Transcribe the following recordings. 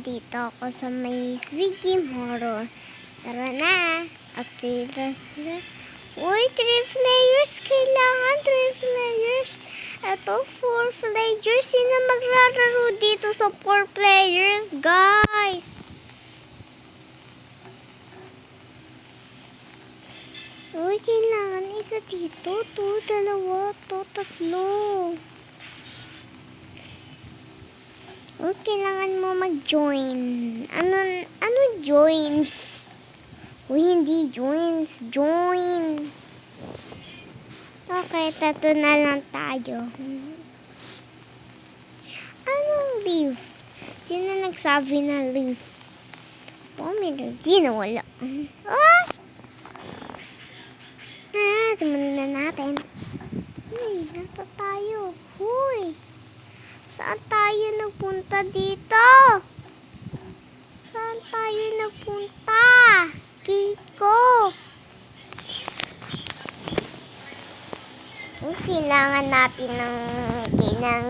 nandito ako sa may Swiggy Horror. Tara na. Activities na. Uy, 3 players. Kailangan 3 players. Ito, 4 players. Sino magrararo dito sa 4 players, guys? Uy, kailangan isa dito. 2, 2, 3. Uy, kailangan mo mag-join. Ano joins? Uy, hindi joins. Join. Okay, tato na lang tayo. Anong leave? Sino nagsabi na leave? Oh, meron. Di na wala. Simulan na natin. Uy, nasa tayo. Uy. Saan tayo nagpunta dito? Saan tayo nagpunta? Kiko. Kailangan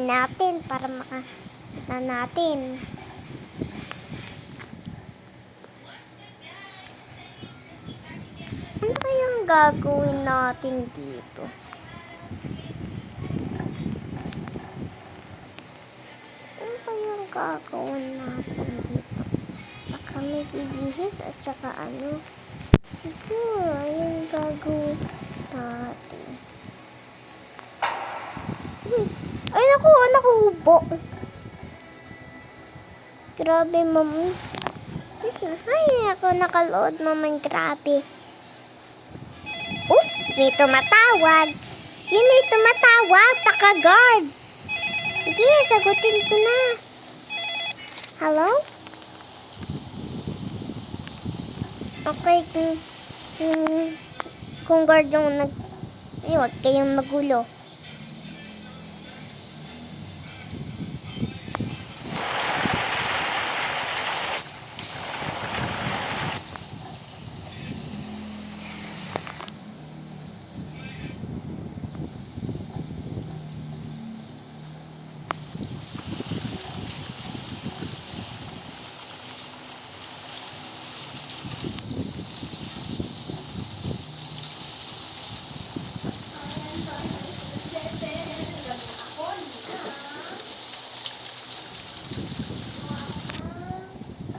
natin para makita natin. Ano kayang gagawin natin dito? Gagawin natin dito. Baka may bibihis at saka ano. Siguro, ayun gagawin natin. Ay, nakuhubo. Grabe, mami. Ay, ako nakalood, maman. Grabe. Oh, may tumatawag. Sino may tumatawag? Taka-guard. Sige, sagutin ko na. Hello? Okay, kung guard yung huwag kayong magulo.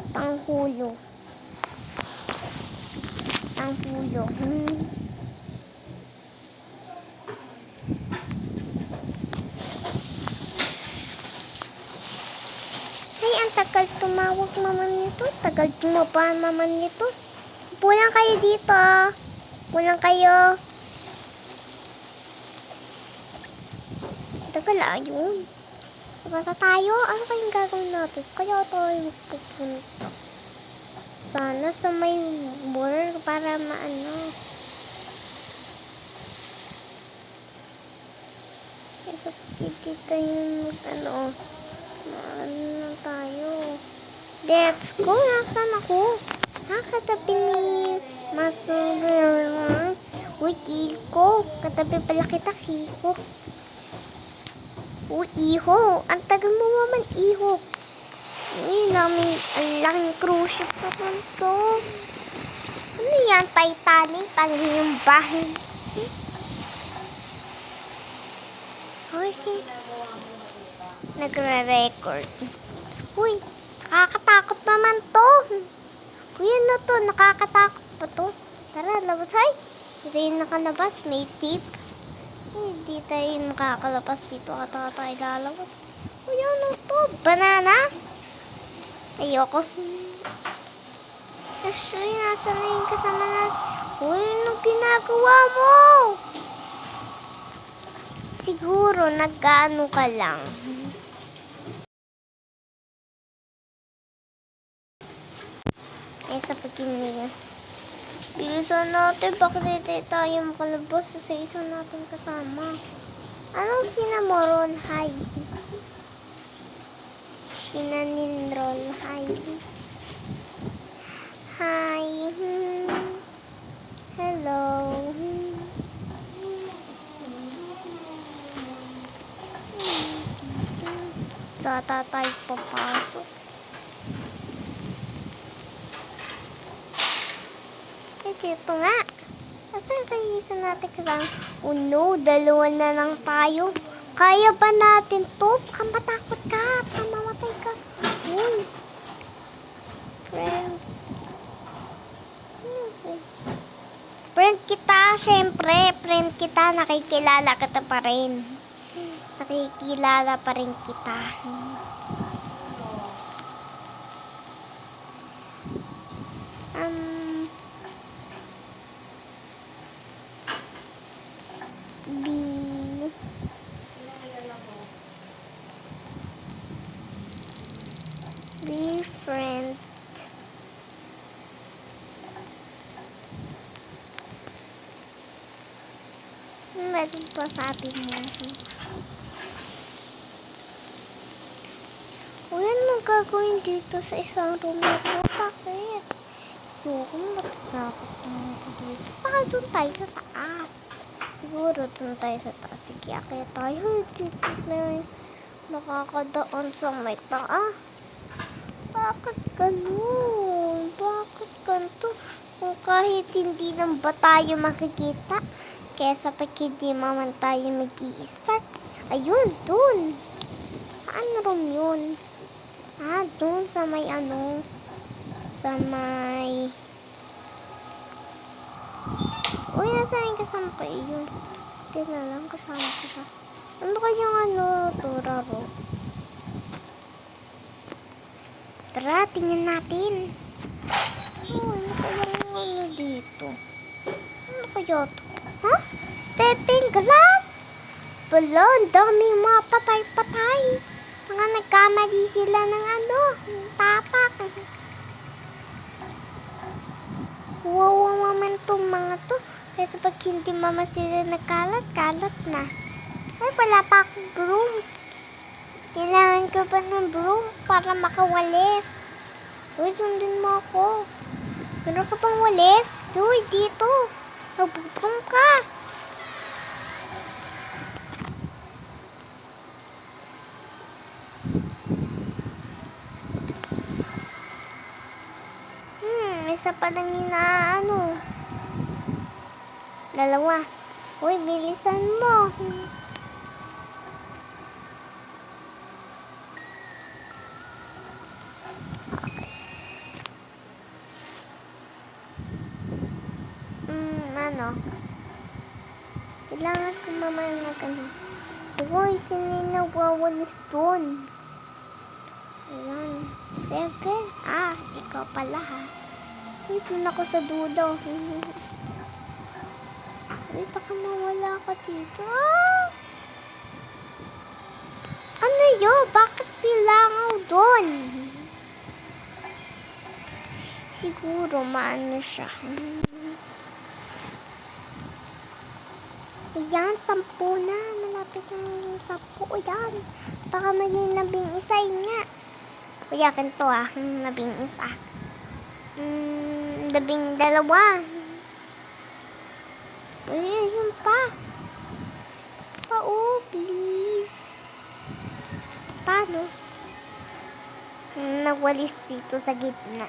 Tanghulo. Ay, ang tagal tumawag maman nito. Tagal tumapa maman nito. Pulang kayo dito. Pulang kayo. Tagal ayun. Basta tayo. Ano kayong gagawin natin? Kaya tayo pupunta. Sana sa may border para maano. Ito kita yung ano. Maano na tayo. Let's go. Nasaan ako? Katabi ni Master. Uy, Kiko. Katabi pala kita, Kiko. Uy, Iho. Ang tagal mo naman, Iho. Uy, ang laking cruise ship naman to. Ano yan? Titanic? Ano yung bahay? Uy, nagre-record. Uy, nakakatakot naman to. Uy, ano to? Nakakatakot pa to. Tara, labas. Ay, dito yung nakalabas. May tip. Hindi tayo makakalabas dito. Ata tayo lalabas. Uy, ano to? Banana? Ayoko. Uy, nasa na yung kasama natin. Uy, anong ginagawa mo? Siguro, nag-ano ka lang. Sa pagkiniya. Bilisan natin. Bakit hindi tayo makalabas sa isa natin kasama? Anong sinamoron? Hi. Sinaninrol. Hi. Hi. Hello. Sa tatay papasok. dito nga. Asan kayo isa natin kasama? Oh no, dalawa na lang tayo. Kaya ba natin to? Baka matakot ka. Baka mamatay ka. Uy. Friend. Friend kita, syempre. Friend kita, nakikilala kita pa rin. Nakikilala pa rin kita. Be friend. Meron pa sabi mo. Uy, ano gagawin dito sa isang room na ito? Bakit? Siguro matatakot na ito dito. Baka doon tayo sa taas. Siguro doon tayo sa taas. Sige, kaya tayo dito na nakakadaan sa may taas. Bakit ganun? Bakit ganito? Kung kahit hindi lang ba tayo makikita, kesa pag hindi naman tayo mag-i-start. Ayun, dun. Saan room yun? Ah, dun sa may ano, sa may... Uy, nasa yung kasama pa yun? Hindi na lang, kasama ko siya. Ano kayang ano, turaro? Tara, tingnan natin. Oh, ano kayang ano dito? Ano kaya to? Huh? Stepping glass? Bala, ang daming mga patay-patay. Mga nagkamali sila ng ano, tapak. Wow naman itong mga to. Kasi pag hindi mama sila nagkalat-kalat na. Ay, wala pa akong broom. Kailangan ko pa ng broom para makawalis. Uy, sundin mo ako. Meron ka pang walis? Uy, dito. Magbubroom ka. Isa pa lang inaano. Dalawa. Uy, bilisan mo. Ano? Kailangan ko naman na ano. Uy, sino nawawalis doon? Ayan. 7. Ah, ikaw pala ha. Wait muna ako sa dudo. Uy, baka mawala ka dito. Ah! Ano yun? Bakit bilangaw doon? Siguro maano siya. Ayan, 10 na. Malapit na yung 10. Ayan. Baka maging 11 nga. Uy, akin to 11. 12. Uy, yun pa. Oh, please. Paano? Nagwalis dito sa gitna.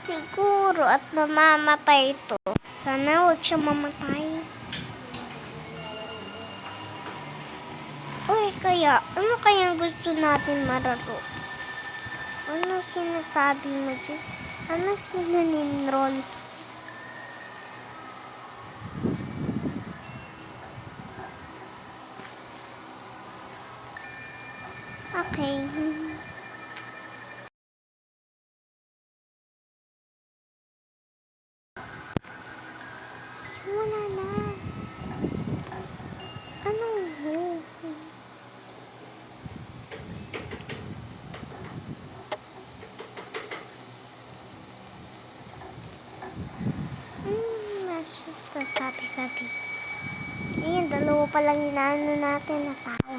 Siguro at mamamatay ito. Sana huwag siya mamatay. Uy, kaya, ano kayang gusto natin mararo? Ano sinasabi mo dyan? Ano sinaninrol? Okay. Wala na. Ano yun? Sabi. Ayan, dalawa pa lang inaano natin na tao.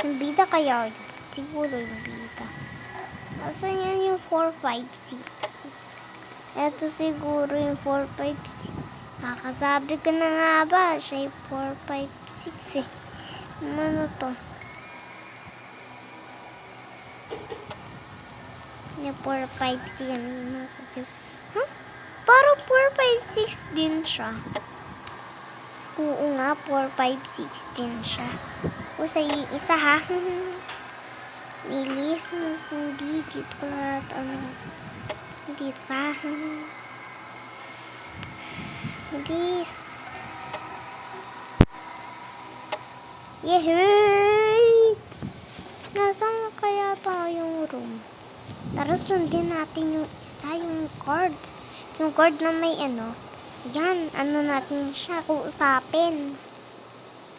Yung bida kaya yun? Siguro yung bida. Asan yan yung 4, 5, 6? Eto siguro yung 4, 5, 6. Nakasabi ko na nga ba? Siya yung 4, 5, 6 eh. Ano to? Na 4, 5, 6. Huh? Parang 4, 5, 6 din siya. Oo nga, 4, 5, 6 din siya. O sa isa ha. Bilis. Hindi. Dito ko lahat. Dito ka. Bilis. Yehey! Nasaan kaya tayong room? Tara, sundin natin yung isa, yung cord. Yung cord na may yan, natin siya, kuusapin.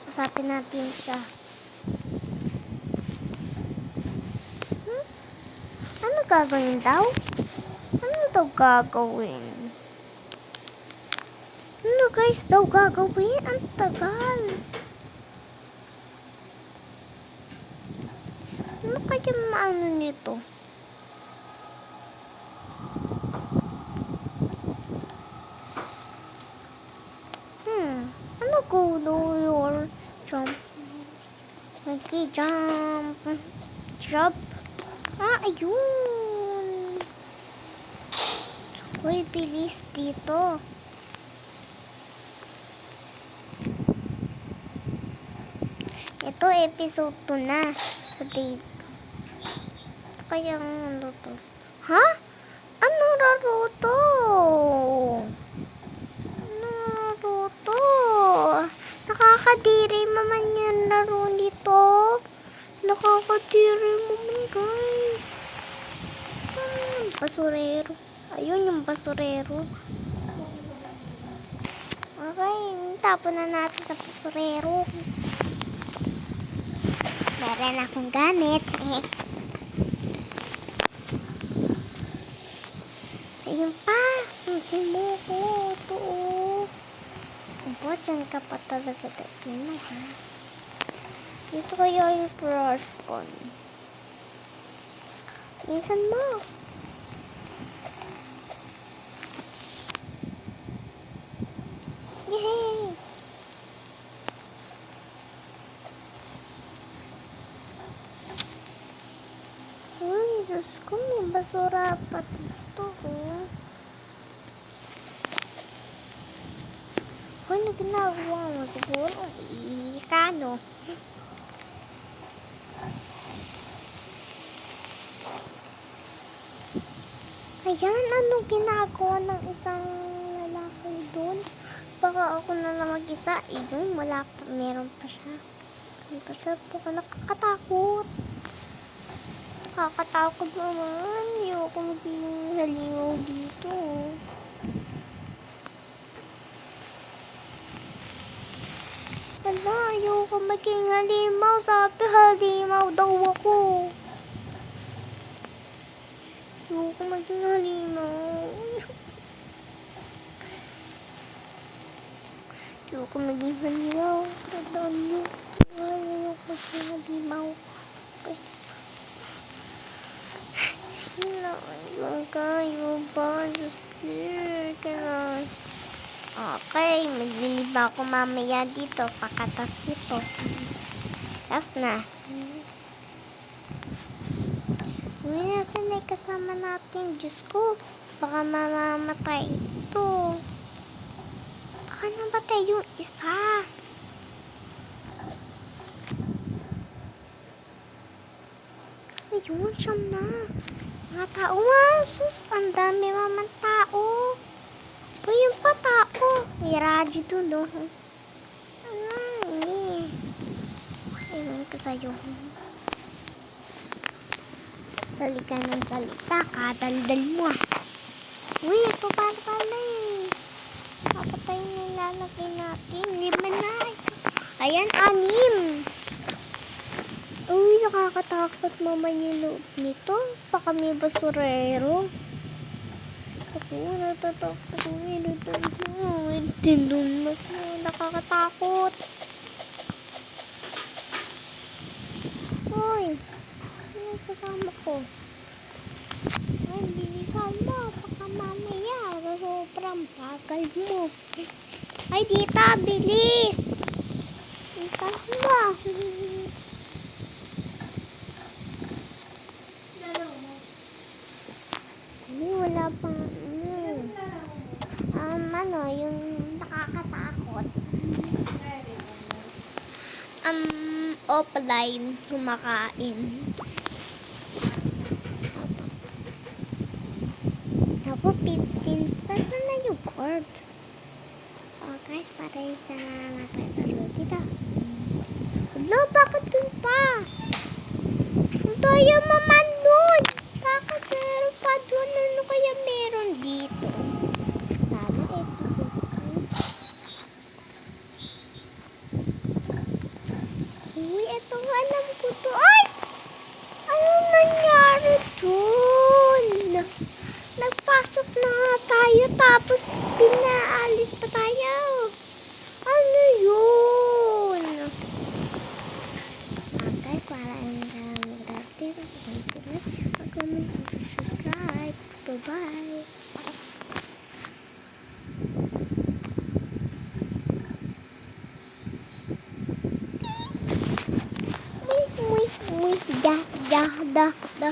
Usapin natin siya. Ano gagawin daw? Ano daw gagawin? Ano guys daw gagawin? Ang tagal. Ano kaya maano nito? Ano go do your jump? Okay, jump. Jump. Ayun. Uy, bilis dito. Ito, episode 2 na. Sa date. Kaya ano to? Ha? Ano Naruto? Naruto? Nakakadiri naman yung laro nito. Nakakadiri naman, guys. Basurero. Ayun yung basurero. Okay, tapon na natin sa basurero. Meron akong gamit. Ayun pa. Sundin mo ko. Ito. Dyan ka pa talaga dito, ha? Dito kaya yung brush ko. Isan mo. Yay! Uy, Diyos ko, may basura pa dito, oh. Uy, ano ginagawa mo? Siguro, ikano. Ayan, anong ginagawa ng isang lalaki doon? Baka ako na lang mag-isa. Yun, wala pa. Meron pa siya. Meron pa siya. Baka nakakatakot. Nakakatakot naman. Ayoko maging halimaw dito. Wala, ayoko maging halimaw. Sabi, halimaw daw ako. Ayoko maging halimaw. Ayoko maging halimaw. Tandaan nyo. Ayoko maging halimaw. Okay. Lang kayo ba? Just here. Okay, magliliba ako mamaya dito. Pakatas dito. Tas na. Uy, nasan na kasama natin? Diyos ko, baka mamamatay ito. Baka namatay yung isa. Ayun, siyam na. Mga tao, sus, ang dami mamang tao. Uy, yung pa tao. May radyo doon, no? Ewan ko sa'yo. Salita ng salita, kadaldal mo. Uy, ito pala eh. Kapatay na ilalagay natin. 5 na. Ayan, 6. Uy, nakakatakot naman yung loob nito. Baka may basurero. Ako, natatakot ako. Tindumas mo. Nakakatakot. Uy, ano kasama ko? Ay, bilisan mo. Baka mamaya. Sobrang bagal mo. Ay, dita, bilis. Bilisan mo. offline kumakain. Ako, 15. Saan na yung cord? Oh, guys, para sa naglaro dito. Hello, bakit dun pa? Ang tayo maman dun. Bakit meron pa dun? Ano kaya meron dito? Sana episode 2. Uy, ito alam ko to. Ay! Anong nangyari dun? Nagpasok na nga tayo tapos pinaalis pa tayo. Ano yun? Guys, para ang dati, mag-subscribe. Bye-bye. Muy, muy, muy, da, da, da, da.